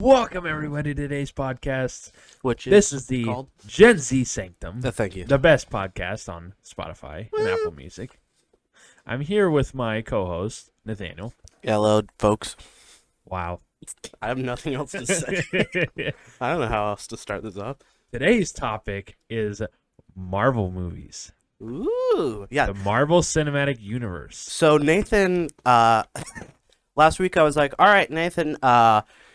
Welcome everybody to today's podcast. This is the called Gen Z Sanctum, thank you. the best podcast on Spotify and Apple Music. I'm here with my co-host Nathaniel. Hello, folks. Wow. I have nothing else to say. I don't know how else to start this up. Today's topic is Marvel movies. Ooh, yeah. The Marvel Cinematic Universe. So Nathan, last week I was like, "All right, Nathan,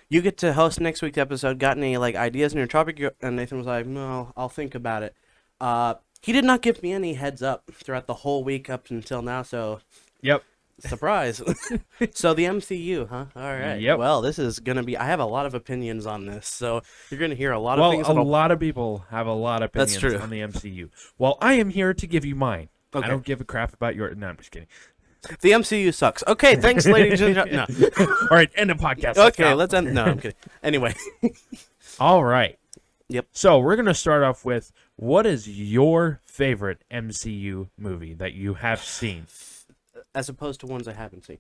you get to host next week's episode. Got any ideas in your topic?" And Nathan was like, "No, I'll think about it." He did not give me any heads up throughout the whole week up until now. So, Yep. surprise. So the MCU, huh? All right. Yep. Well, this is gonna be. I have a lot of opinions on this, so you're gonna hear a lot of Well, things. a lot of people have a lot of opinions That's true. on the MCU. Well, I am here to give you mine. Okay. I don't give a crap about your... No, I'm just kidding. The MCU sucks. Okay, thanks, ladies and gentlemen. No. All right, end the podcast. Okay, let's end. No, I'm kidding. Anyway. All right. Yep. So we're going to start off with, what is your favorite MCU movie that you have seen? As opposed to ones I haven't seen.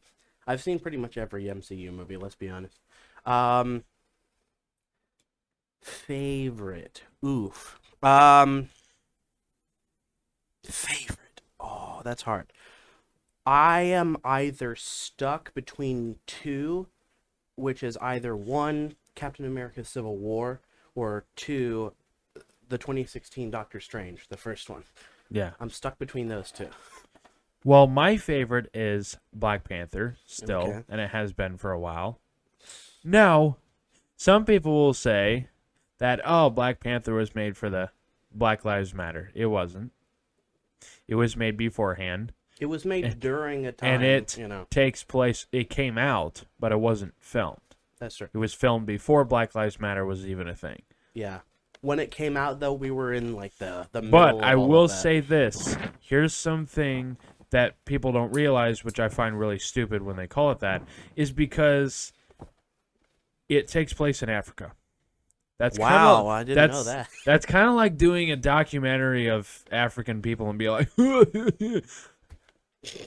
I've seen pretty much every MCU movie, let's be honest. Favorite. Oof. Favorite. Oh, that's hard. I am either stuck between two, which is either one, Captain America Civil War, or two, the 2016 Doctor Strange, the first one. Yeah. I'm stuck between those two. Well, my favorite is Black Panther, still, Okay. and it has been for a while. Now, some people will say that, oh, Black Panther was made for the Black Lives Matter. It wasn't. It was made beforehand. It was made during a time, And it you know. takes place, it came out, but it wasn't filmed. That's true. It was filmed before Black Lives Matter was even a thing. Yeah. When it came out, though, we were in, like, the middle But of I all will of that. say this. Here's something that people don't realize, which I find really stupid when they call it that, is because it takes place in Africa. That's Wow, I didn't know that. That's kind of like doing a documentary of African people and be like,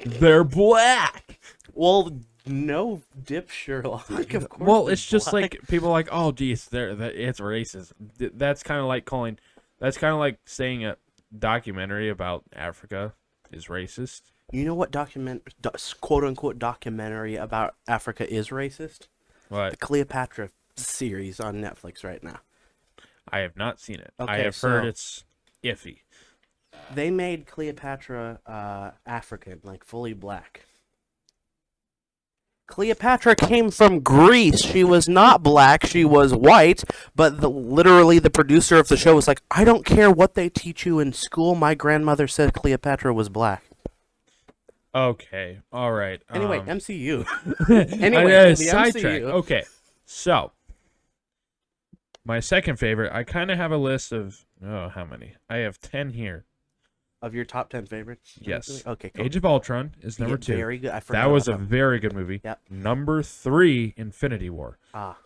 they're black. Well, no dip Sherlock, of course. Well, was it's just black. like people are like, oh, geez, it's racist. That's kind of like saying a documentary about Africa is racist. You know what quote-unquote documentary about Africa is racist? What? The Cleopatra series on Netflix right now. I have not seen it. I Okay, have heard so- it's iffy. They made Cleopatra African, like fully black. Cleopatra came from Greece. She was not black. She was white. But literally, the producer of the show was like, "I don't care what they teach you in school. My grandmother said Cleopatra was black." Okay, all right. Anyway, MCU. Anyway, the sidetrack. MCU. Okay, so my second favorite, I kind of have a list of, how many? I have 10 here. Of your top 10 favorites? Yes. Okay, cool. Age of Ultron is number 2. Very good. I forgot That was a about very good movie. Yep. Number 3, Infinity War. Ah,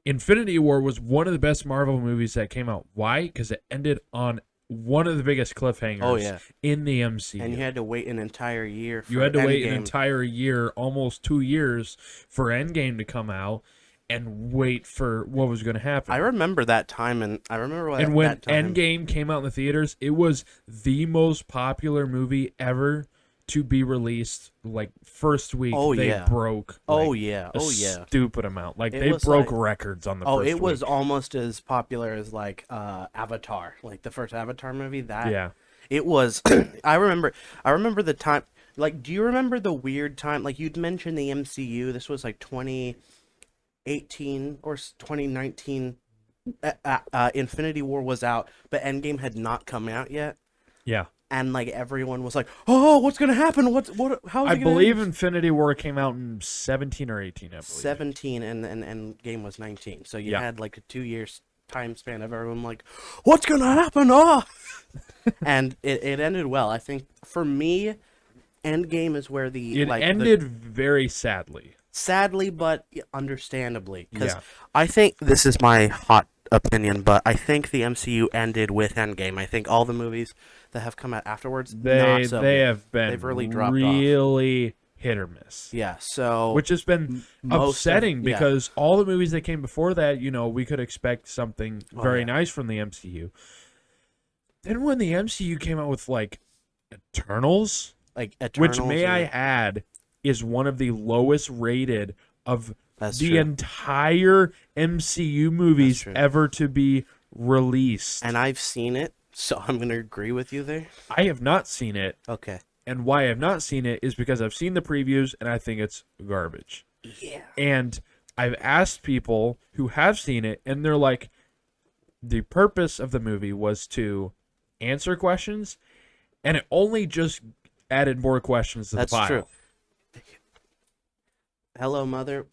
Infinity War was one of the best Marvel movies that came out. Why? Because it ended on one of the biggest cliffhangers in the MCU. and you had to wait an entire year for You had to wait an Endgame. entire year, almost 2 years, for Endgame to come out and wait for what was going to happen. I remember that time, and I remember And when that time. Endgame came out in the theaters, it was the most popular movie ever to be released. Like, first week, they yeah. broke a stupid amount. Like, It they was broke like- records on the Oh, first it was week. almost as popular as like Avatar, like the first Avatar movie. That Yeah. it was. I remember the time. Like, do you remember the weird time? Like, you'd mentioned the MCU. This was like 2018 or 2019. Infinity War was out, but Endgame had not come out yet. Yeah. And like everyone was like, "Oh, what's gonna happen? How is I it gonna believe end?" Infinity War came out in 17 or 18, I believe. 17 and game was 19. So you Yeah. had like a 2 years time span of everyone like, what's gonna happen? Oh, and it ended well. I think for me, Endgame is where It ended very sadly. sadly, but understandably, because Yeah. I think this is my hot opinion, but I think the MCU ended with Endgame. I think all the movies that have come out afterwards, not so They good. have been They've really dropped off. really hit or miss. Yeah, so Which has been most of- upsetting yeah. because all the movies that came before that, we could expect something very yeah. nice from the MCU. Then when the MCU came out with like Eternals, like which Eternals, may I add is one of the lowest rated of That's the true. entire MCU movies true. ever to be released. And I've seen it, so I'm gonna agree with you there. I have not seen it, Okay. and why I have not seen it is because I've seen the previews and I think it's garbage. Yeah. And I've asked people who have seen it, and they're like, the purpose of the movie was to answer questions, and it only just added more questions to That's the pile. true. Hello, mother.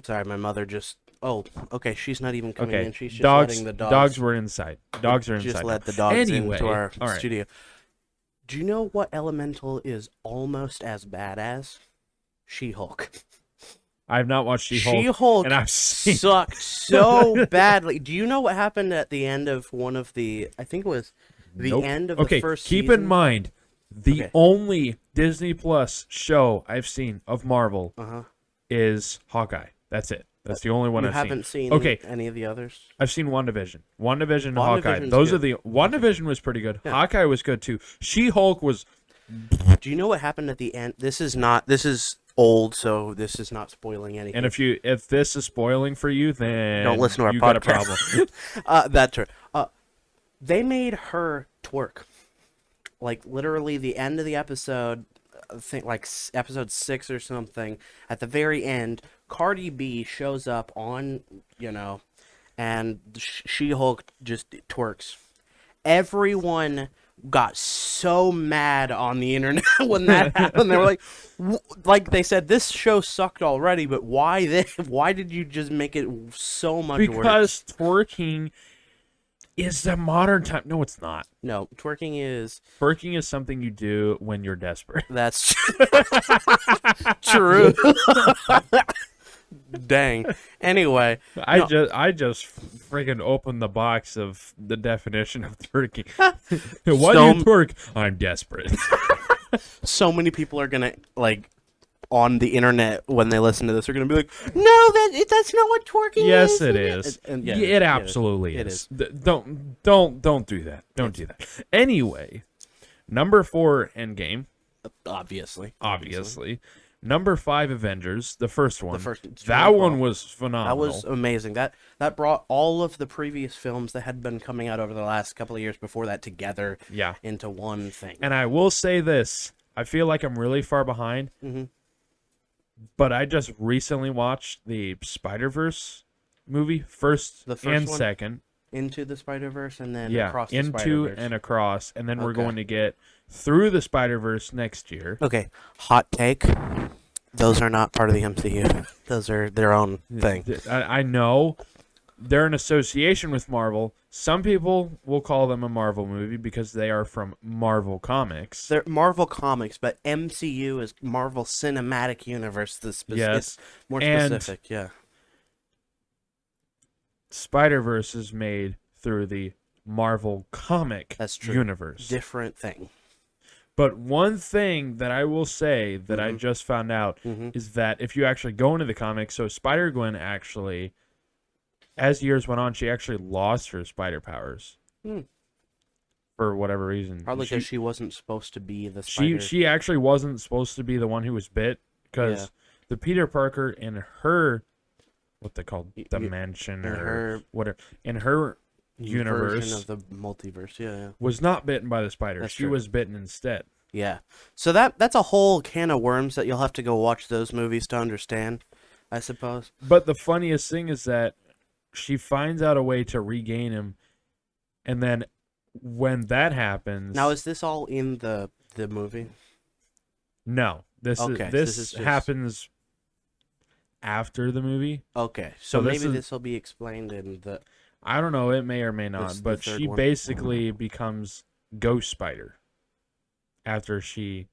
Sorry, my mother just. Oh, okay. She's not even coming Okay, in. She's just dogs. letting the dogs. Dogs were inside. Dogs are inside. Just now. let the dogs Anyway, into our all right. studio. Do you know what elemental is almost as bad as She-Hulk? I have not watched She-Hulk, She-Hulk and I've seen. sucked so badly. Do you know what happened at the end of one of the? I think it was the Nope. end of Okay, the first keep season. in mind, the Okay. only Disney Plus show I've seen of Marvel is Hawkeye. That's it. That's the only one You I've haven't seen. seen Okay, any of the others? I've seen WandaVision. WandaVision and Hawkeye. WandaVision's Those are good. the WandaVision was pretty good. Hawkeye was good too. She-Hulk was Do you know what happened at the end? This is old, so this is not spoiling anything. and if this is spoiling for you, then Don't listen to our you podcast. got a problem. That's her. They made her twerk. Like literally the end of the episode, I think like episode 6 or something. At the very end, Cardi B shows up on, and She-Hulk just twerks. Everyone got so mad on the internet when that happened. They were like they said, this show sucked already, but why why did you just make it so much worse? Because twerking is the modern time. No, it's not. No, twerking is Something you do when you're desperate. that's true. Dang. Anyway, I just freaking opened the box of the definition of twerking. Why do you twerk? I'm desperate. so many people are gonna on the internet when they listen to this are gonna be like, no, that's not what twerking Yes, is. it is. And It absolutely It is. Don't do that. Don't do that. Anyway, number 4, Endgame. Obviously. Number 5, Avengers, the first one. That one was phenomenal. That was amazing. That brought all of the previous films that had been coming out over the last couple of years before that together into one thing. And I will say this. I feel like I'm really far behind. Mm-hmm. But I just recently watched the Spider-Verse movie, first The first and one? second. Into the Spider-Verse and then across the into Spider-Verse. and across. And then we're Okay. going to get through the Spider-Verse next year. Okay, hot take. Those are not part of the MCU. Those are their own thing. I know they're in association with Marvel. Some people will call them a Marvel movie because they are from Marvel Comics. They're Marvel Comics, but MCU is Marvel Cinematic Universe. Yes. It's more And specific, yeah. Spider-Verse is made through the Marvel comic That's true. universe. Different thing. But one thing that I will say that I just found out is that if you actually go into the comics, so Spider-Gwen actually, as years went on, she actually lost her spider powers. For whatever reason. Probably because she wasn't supposed to be the spider. She actually wasn't supposed to be the one who was bit because the Peter Parker in her, what they call dimension or whatever, in her universe version of the multiverse, yeah. was not bitten by the spider. That's She true. was bitten instead. Yeah. So that's a whole can of worms that you'll have to go watch those movies to understand, I suppose. But the funniest thing is that she finds out a way to regain him, and then when that happens, Now, is this all in the movie? no, this Okay, is so this is just- happens after the movie. Okay. So So this maybe is- this will be explained in the... I don't know. It may or may not, This- the but third she one. basically becomes Ghost Spider after she.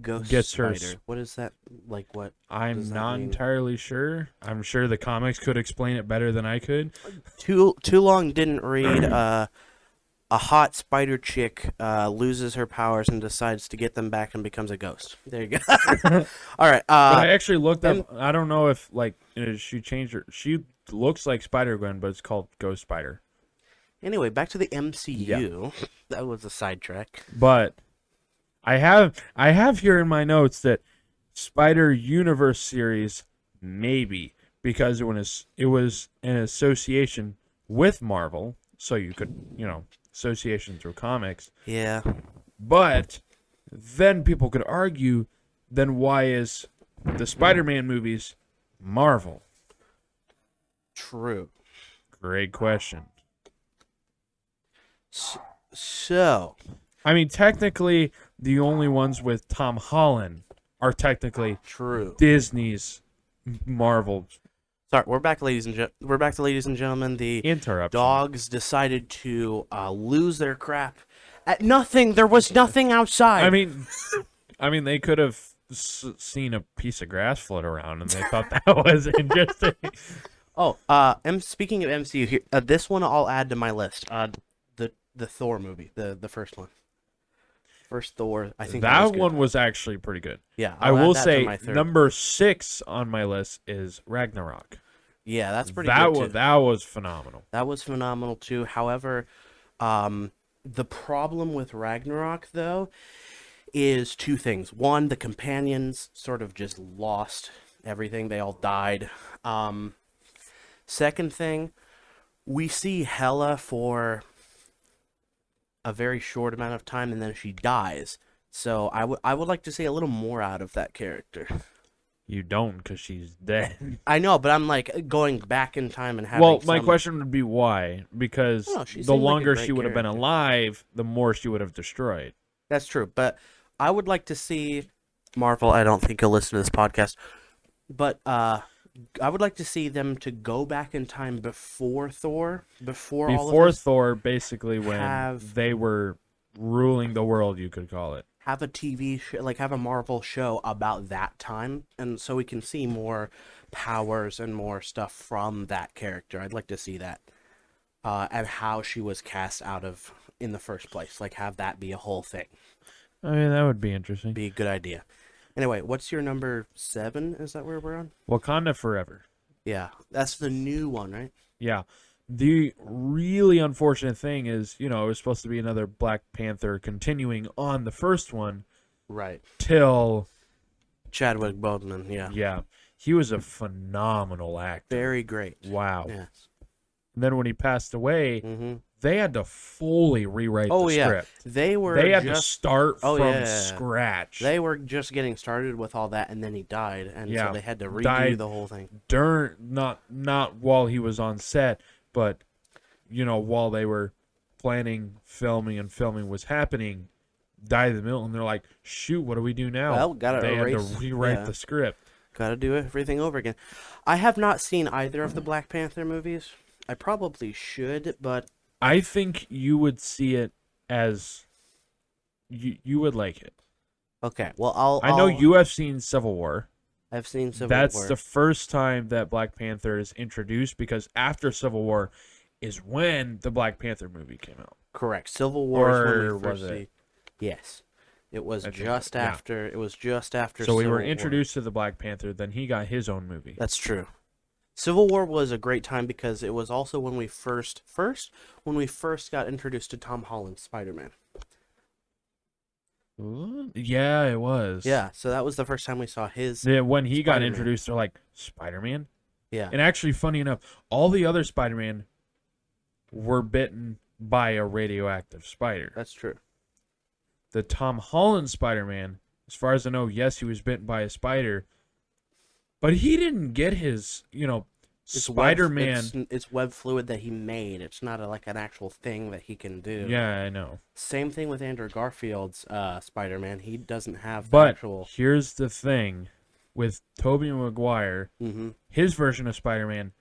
Ghost Gets her Spider. What is that? Like what? I'm does that not mean? entirely sure. I'm sure the comics could explain it better than I could. Too long didn't read a hot spider chick loses her powers and decides to get them back and becomes a ghost. There you go. All right. But I actually looked M- up. I don't know if like she changed her. She looks like Spider-Gwen, but it's called Ghost Spider. Anyway, back to the MCU. Yeah. That was a sidetrack. But I have here in my notes that Spider Universe series maybe because it was an association with Marvel, so you could association through comics. Yeah. But then people could argue, then why is the Spider-Man movies Marvel? True. Great question. So, I mean, technically, the only ones with Tom Holland are technically true. Disney's Marvel. Sorry, we're back, ladies and gentlemen. The Interruption. dogs decided to lose their crap at nothing. There was nothing outside. I mean, they could have seen a piece of grass float around, and they thought that was interesting. Oh, speaking of MCU, here, this one I'll add to my list. The Thor movie, the first one, first Thor. I think that was good. one was actually pretty good. Yeah, I I'll will add that to say my third. number 6 on my list is Ragnarok. Yeah, that's pretty That good was too. that was phenomenal. That was phenomenal too. However, the problem with Ragnarok though is two things. One, the companions sort of just lost everything. They all died. Second thing, we see Hela for a very short amount of time and then she dies. So I would like to see a little more out of that character. You don't, because she's dead. I know, but I'm like going back in time and having. Well, my some- question would be why? Because Oh, she the seemed like a longer great she would have been character. alive, the more she would have destroyed. That's true, but I would like to see Marvel. I don't think you'll listen to this podcast, but I would like to see them to go back in time before Thor, before all of Before this, Thor, basically when have- they were ruling the world, you could call it. have a TV show, like have a Marvel show about that time, and so we can see more powers and more stuff from that character. I'd like to see that, and how she was cast out of in the first place. Like have that be a whole thing. I mean, that would be interesting. Be a good idea. Anyway, what's your number 7? Is that where we're on? Wakanda Forever. Yeah, that's the new one, right? Yeah. The really unfortunate thing is, it was supposed to be another Black Panther continuing on the first one Right. till, Chadwick Boseman, yeah. yeah, he was a phenomenal actor. Very great. Wow. Yes. And then when he passed away, Mm-hmm. they had to fully rewrite Oh, the yeah. script. They Had to just start Oh, from yeah. scratch. they were just getting started with all that, and then he died, and Yeah. so they had to redo Died. the whole thing. Not while he was on set, but while they were planning, filming, and filming was happening, died in the middle, and they're like, "Shoot, what do we do now?" Well, gotta they had erase- to rewrite yeah. the script. Got to do everything over again. I have not seen either of the Black Panther movies. I probably should, but I think you would see it as you would like it. okay. Well, I know you have seen Civil War. I've seen Civil That's War. the first time that Black Panther is introduced, because after Civil War is when the Black Panther movie came out. Correct. Civil War is when Or we first was it? see. Yes, it was I think just so, yeah. after. It was just after. So we Civil were War. introduced to the Black Panther, then he got his own movie. That's true. Civil War was a great time because it was also when we first got introduced to Tom Holland's Spider-Man. Yeah, it was. Yeah, so that was the first time we saw his. Yeah, when he got Spider-Man. introduced, they're like, Spider-Man? Yeah, And actually, funny enough, all the other Spider-Man were bitten by a radioactive spider. that's true. The Tom Holland Spider-Man, as far as I know, yes, he was bitten by a spider, but he didn't get his, It's Spider-Man. It's web fluid that he made. It's not like an actual thing that he can do. Yeah, I know. Same thing with Andrew Garfield's Spider-Man. He doesn't have the But actual. here's the thing. With Tobey Maguire, Mm-hmm. his version of Spider-Man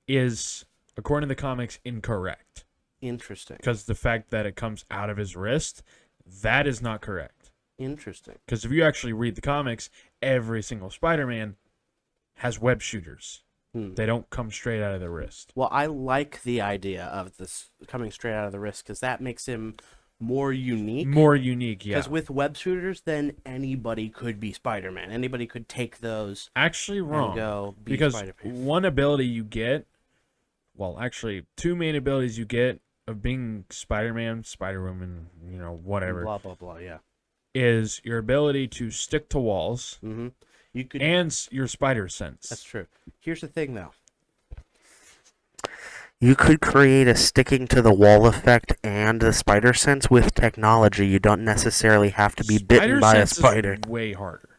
is, according to the comics, incorrect. Interesting. Because the fact that it comes out of his wrist, that is not correct. Interesting. Because if you actually read the comics, every single Spider-Man has web shooters. They don't come straight out of the wrist. Well, I like the idea of this coming straight out of the wrist because that makes him more unique. More unique, yeah. Because with web shooters, then anybody could be Spider-Man. Anybody could take those. Actually wrong. And go be because Spider-Man. one ability you get, well, actually, two main abilities you get of being Spider-Man, Spider-Woman, whatever, Blah, blah, blah, yeah. is your ability to stick to walls Mm-hmm. You could, and your spider sense. That's true. Here's the thing, though. You could create a sticking to the wall effect and the spider sense with technology. You don't necessarily have to be bitten by a spider. Is way harder.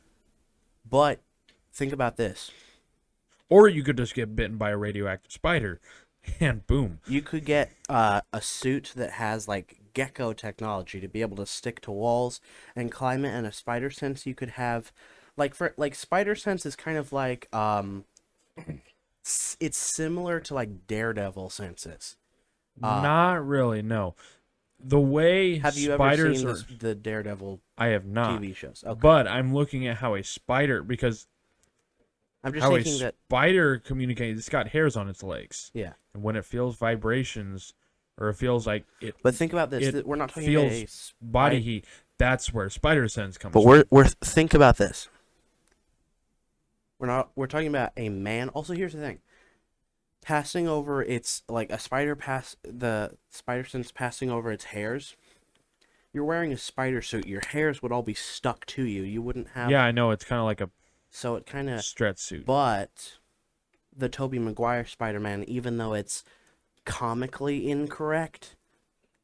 But think about this. Or you could just get bitten by a radioactive spider, and boom. You could get a suit that has like gecko technology to be able to stick to walls and climb it, and a spider sense you could have, like spider sense is kind of like it's similar to like Daredevil senses. Not really, no. The way Have you spiders ever seen the Daredevil I have not. TV shows? Okay. But I'm looking at how a spider, because I'm just how a thinking that spider communicates, it's got hairs on its legs. yeah. And when it feels vibrations, or it feels like it But think about this. it We're not talking feels about a body heat, that's where spider sense comes But from. we're think about this. We're talking about a man. Also, here's the thing. Passing over its like a spider the spider sense passing over its hairs. You're wearing a spider suit. Your hairs would all be stuck to you. You wouldn't have. Yeah, I know, it's kind of like a So it kind of. stretch suit. But the Tobey Maguire Spider-Man, even though it's comically incorrect,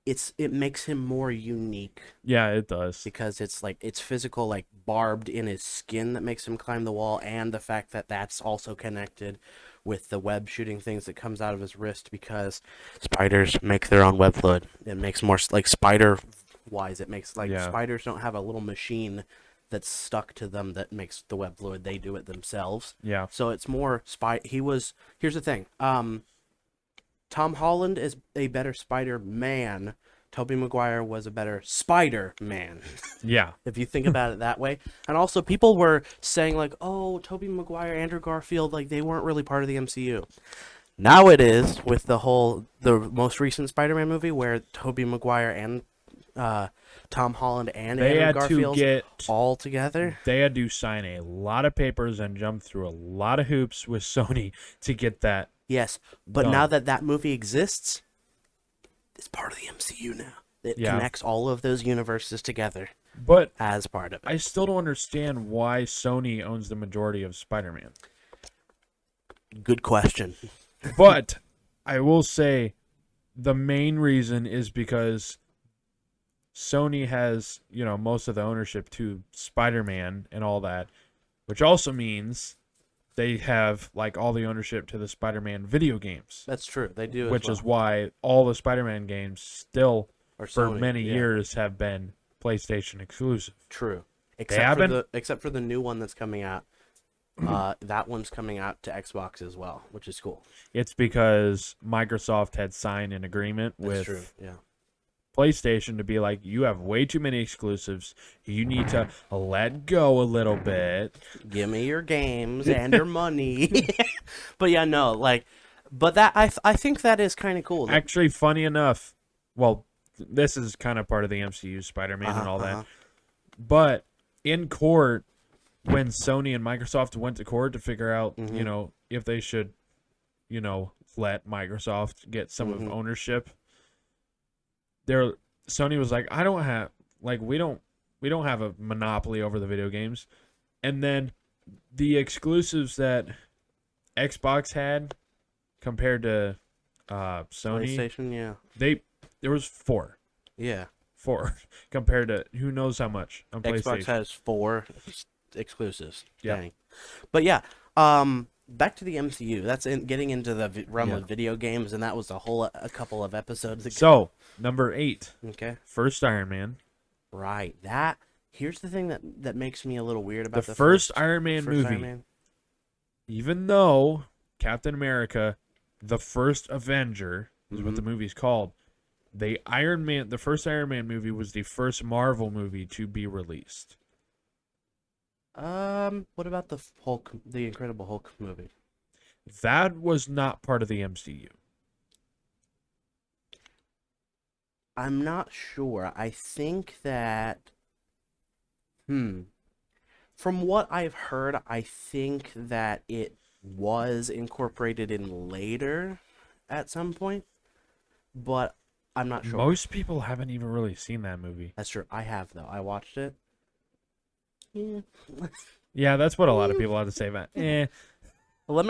it makes him more unique. Yeah, it does. Because it's physical, like barbed in his skin that makes him climb the wall, and the fact that that's also connected with the web shooting things that comes out of his wrist, because spiders make their own web fluid. It makes more like spider wise. It makes like spiders don't have a little machine that's stuck to them that makes the web fluid. They do it themselves. Yeah. So it's more here's the thing. Tom Holland is a better Spider-Man. Tobey Maguire was a better Spider-Man. Yeah. If you think about it that way. And also people were saying like, oh, Tobey Maguire, Andrew Garfield, like they weren't really part of the MCU. Now it is with the most recent Spider-Man movie where Tobey Maguire and Tom Holland and Andrew Garfield all together. They had to sign a lot of papers and jump through a lot of hoops with Sony to get that. Yes, but now that movie exists, it's part of the MCU now. It connects all of those universes together. But as part of it. I still don't understand why Sony owns the majority of Spider-Man. Good question. But I will say the main reason is because Sony has, most of the ownership to Spider-Man and all that, which also means they have like all the ownership to the Spider-Man video games. That's true. They do. Which is why all the Spider-Man games still for many years have been PlayStation exclusive. True. Except for the new one that's coming out. That one's coming out to Xbox as well, which is cool. It's because Microsoft had signed an agreement with PlayStation to be like, you have way too many exclusives. You need to let go a little bit. Give me your games and your money. But yeah, no, but that I think that is kind of cool. Actually, funny enough, well, this is kind of part of the MCU, Spider-Man and all that. But in court, when Sony and Microsoft went to court to figure out, if they should, let Microsoft get some of ownership, Sony was like, we don't have a monopoly over the video games. And then the exclusives that Xbox had compared to Sony, PlayStation, there was 4. Yeah. 4 compared to who knows how much on PlayStation. Xbox has 4 exclusives. Yeah. Dang. But yeah, back to the MCU. That's getting into the realm of video games, and that was a couple of episodes ago. So, number 8. Okay. First Iron Man. Right. Here's the thing that makes me a little weird about the first Iron Man movie. Iron Man. Even though Captain America, the first Avenger, is what the movie's called, the first Iron Man movie was the first Marvel movie to be released. What about the Incredible Hulk movie? That was not part of the MCU. I'm not sure. I think that, hmm, from what I've heard, I think that it was incorporated in later at some point, but I'm not sure. Most people haven't even really seen that movie. That's true. I have though. I watched it. Yeah. Yeah, that's what a lot of people have to say about. I'm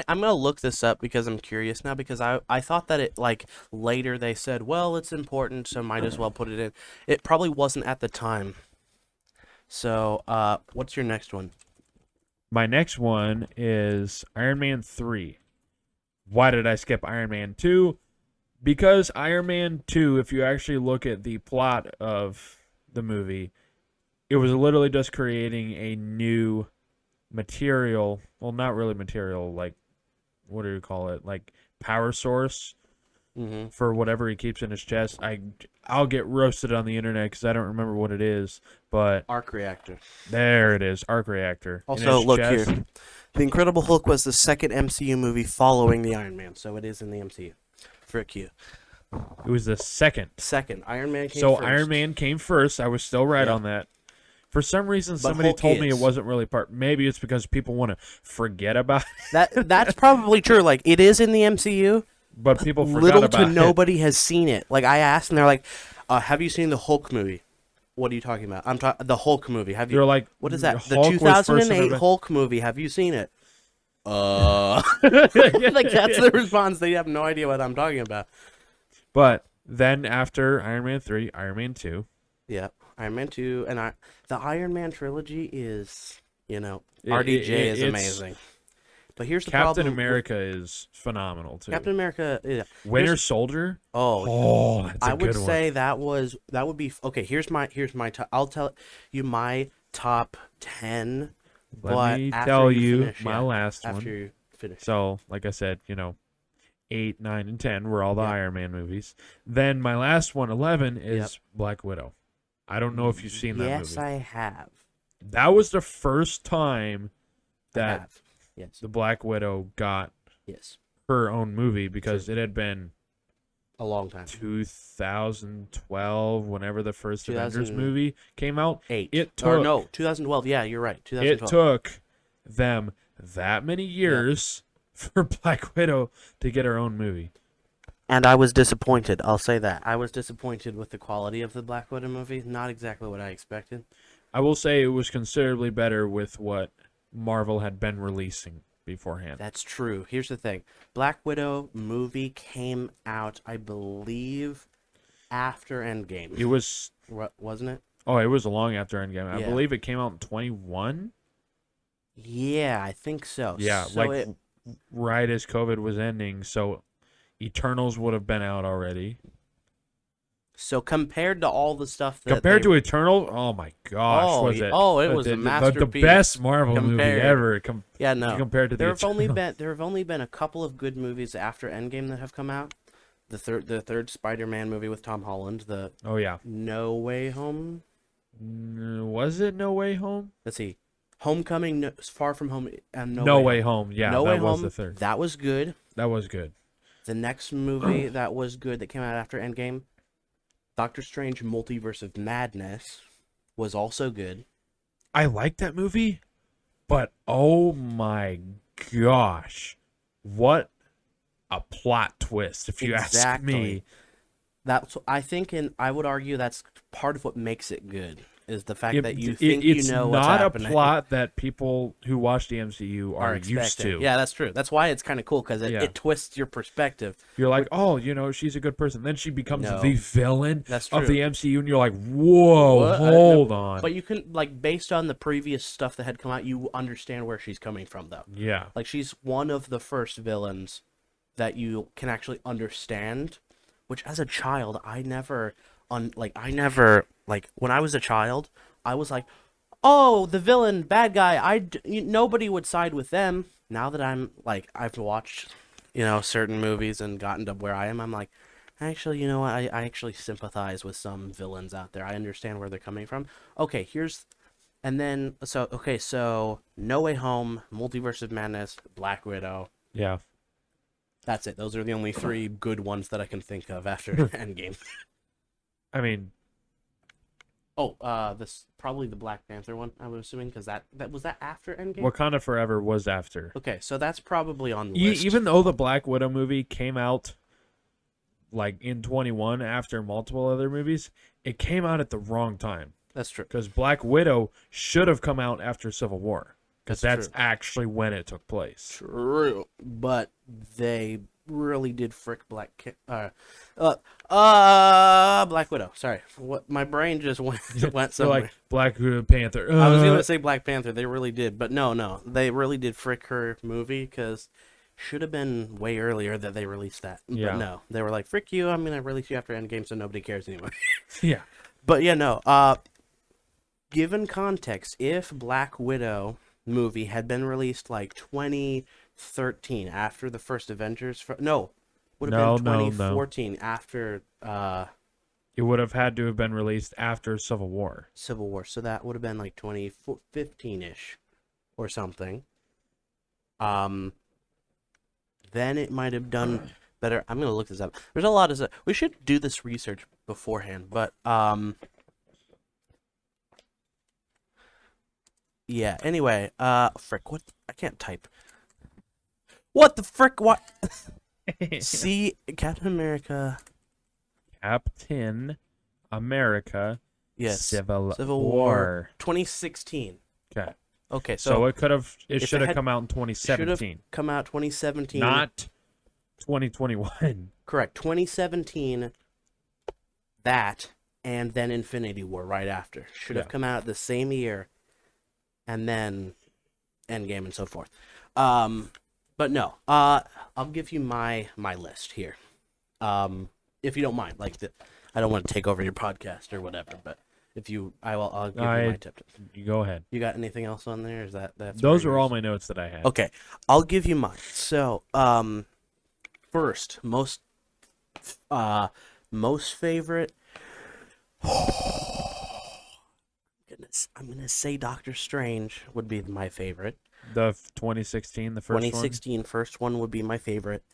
gonna look this up because I'm curious now because I thought that it like later they said, well, it's important, so might as well put it in. It probably wasn't at the time. So, what's your next one? My next one is Iron Man 3. Why did I skip Iron Man 2? Because Iron Man 2, if you actually look at the plot of the movie, it was literally just creating a new material. Well, not really material, like, what do you call it? Like, power source Mm-hmm. for whatever he keeps in his chest. I'll get roasted on the internet because I don't remember what it is, but Arc reactor. there it is, arc reactor. in Also, his look chest. here. The Incredible Hulk was the second MCU movie following the Iron Man, so it is in the MCU. Frick you. It was the second. Second, Iron Man came So first. Iron Man came first. I was still right Yep. on that. For some reason, But somebody Hulk told me it is. wasn't really part. Maybe it's because people want to forget about it, That's probably true. Like it is in the MCU. but people forgot Little about to it. nobody has seen it. Like I asked, and they're like, "Have you seen the Hulk movie?" What are you talking about? I'm talking the Hulk movie. Have you? They're like, What is that? The Hulk was first in 2008 everybody- Hulk movie. Have you seen it? Like that's the response. They have no idea what I'm talking about. But then after Iron Man 3, Iron Man 2, Yeah, Iron Man 2 and the Iron Man trilogy is, It- RDJ is it's- amazing. But here's the Captain problem. America is phenomenal too. Captain America, yeah. Winter Here's- Soldier. Oh, Oh, that's a I would good one. say that would be okay. I'll tell you my top 10. Let but me after tell you you finish, my yeah, last after one. you finish. So, like I said, 8, 9, and 10 were all the Yeah. Iron Man movies. Then my last one, 11, is Yep. Black Widow. I don't know if you've seen that Yes, movie. I have. That was the first time I that have. Yes. the Black Widow got Yes. her own movie because it had been A long time. 2012 whenever the first Avengers 2000 movie came out. 8. It Or took no, 2012. Yeah, you're right. it 2012. took them that many years for Black Widow to get her own movie. And I was disappointed. I'll say that. I was disappointed with the quality of the Black Widow movie. Not exactly what I expected. I will say it was considerably better with what Marvel had been releasing beforehand. That's true. Here's the thing. Black Widow movie came out, I believe, after Endgame. It was Wasn't it? it was long after Endgame. I Yeah. believe it came out in 21. Yeah, I think so. Yeah, So like right as COVID was ending, so Eternals would have been out already. so compared to all the stuff that Compared to Eternal, oh my gosh, was it? it was a the masterpiece. best Marvel movie compared. ever. Yeah, no. Compared to the There have Eternals. only been a couple of good movies after Endgame that have come out. The third Spider-Man movie with Tom Holland, the Oh yeah, No Way Home. was it No Way Home? Let's see. Homecoming, Far From Home, and No Way Home. Yeah, No that Way was Home. the third. That was good. That was good. The next movie that was good that came out after Endgame, Doctor Strange Multiverse of Madness, was also good. I like that movie, but oh my gosh, what a plot twist! If you ask Exactly. me, That's I think, and I would argue that's part of what makes it good is the fact that you It- think it's you know what's not happening. a plot that people who watch the MCU are used expecting. to. Yeah, that's true. That's why it's kind of cool because Yeah. it twists your perspective. You're like, oh, she's a good person. Then she becomes No. the villain That's of true. the MCU, and you're like, whoa, What? hold on. But you can based on the previous stuff that had come out, you understand where she's coming from though. Yeah, Like she's one of the first villains that you can actually understand, which as a child I never when I was a child, I was like, "Oh, the villain, bad guy. Nobody would side with them." Now that I've watched, certain movies and gotten to where I am, I'm like, actually, you know what? I actually sympathize with some villains out there. I understand where they're coming from. Okay, so No Way Home, Multiverse of Madness, Black Widow. yeah. That's it. Those are the only three good ones that I can think of after Endgame. I mean, Oh, this probably the Black Panther one. I was assuming because that was that after Endgame. Wakanda Forever was after. Okay, so that's probably on the list. Even though the Black Widow movie came out like in 21 after multiple other movies, it came out at the wrong time. That's true. Because Black Widow should have come out after Civil War. Because that's true. actually when it took place. True, but they really did frick Black Widow. Sorry, what my brain just went So somewhere. like Black Panther. I was gonna say Black Panther. They really did, but no, they really did frick her movie because should have been way earlier that they released that. Yeah. But no, they were like, frick you. I'm gonna release you after Endgame, so nobody cares anymore. Yeah. But yeah, no. Given context, if Black Widow movie had been released like 2013 after the first Avengers, would have been 2014 after It would have had to have been released after Civil War. Civil War, so that would have been like 2015-ish or something. Then it might have done better. I'm gonna look this up. There's a lot of stuff. We should do this research beforehand, but yeah. Anyway, frick. What? I can't type. What the frick? What? See, Captain America. Captain America. Yes. Civil War. War. 2016. Okay. Okay, So it could have. It if should it have had- come out in should have 2017, come out 2017. not 2021. Correct. 2017. That and then Infinity War right after should have Yeah. come out the same year, and then Endgame and so forth. But no. I'll give you my list here. If you don't mind, I don't want to take over your podcast or whatever, but if you, I'll give you my tip. You go ahead. You got anything else on there? Is that's Those are all my notes that I had. Okay, I'll give you mine. So, first, most favorite. Goodness, I'm gonna say Doctor Strange would be my favorite. The 2016, the first 2016 first one would be my favorite.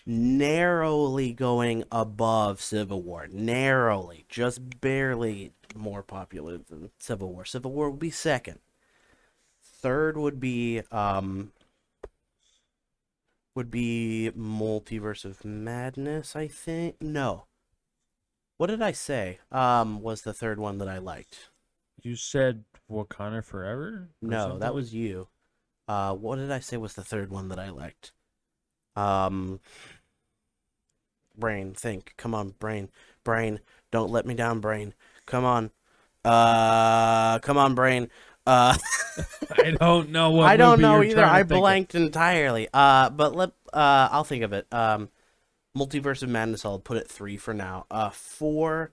Narrowly going above Civil War. Narrowly, just barely more popular than Civil War. Civil War would be second. Third would be Multiverse of Madness, I think. No. What did I say? Was the third one that I liked? You said Wakanda Forever? Or No, something? that was you. What did I say was the third one that I liked? Brain, think. Come on, brain. Brain, don't let me down, brain. Come on. Come on, brain. I don't know what I don't movie know you're either. trying to I think of. blanked entirely. But I'll think of it. Multiverse of Madness, I'll put it 3 for now. Four,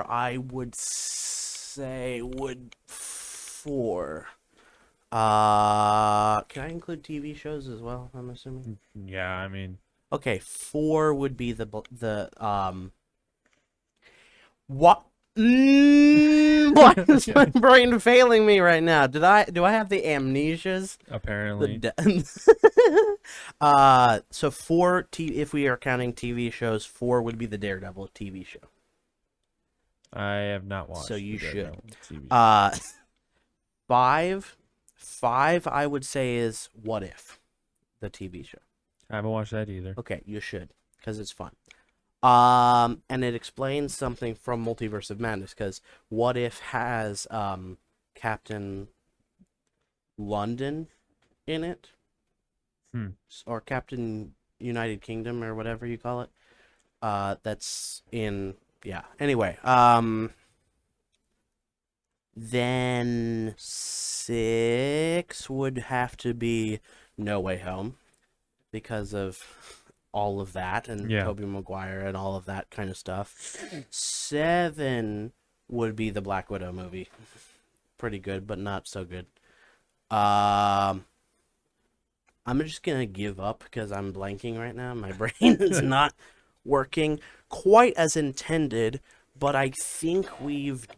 I would say four. Can I include TV shows as well? I'm assuming. Yeah, I mean, Okay, 4 would be what? Why is my brain failing me right now? Do I have the amnesias? apparently. So 4 if we are counting TV shows, 4 would be the Daredevil TV show. I have not watched. So you the should. Daredevil TV show. 5 I would say is What If, the TV show. I haven't watched that either. Okay, you should, because it's fun. And it explains something from Multiverse of Madness, because What If has Captain London in it, or Captain United Kingdom, or whatever you call it. That's in, yeah. Anyway, then 6 would have to be No Way Home, because of all of that, and Tobey Maguire and all of that kind of stuff. 7 would be the Black Widow movie. Pretty good, but not so good. I'm just gonna give up because I'm blanking right now. My brain is not working quite as intended, but I think we've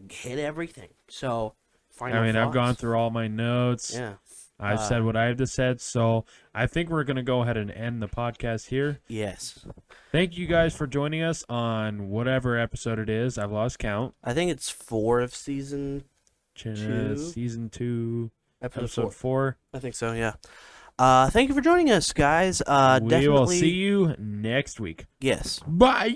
hit everything. So, final I mean, I've thoughts? gone through all my notes. Yeah. I've said what I have to say, so I think we're going to go ahead and end the podcast here. Yes. Thank you guys for joining us on whatever episode it is. I've lost count. I think it's 4 of season 2. Season 2, Episode 4. I think so, yeah. Thank you for joining us, guys. We will Definitely. see you next week. Yes. Bye.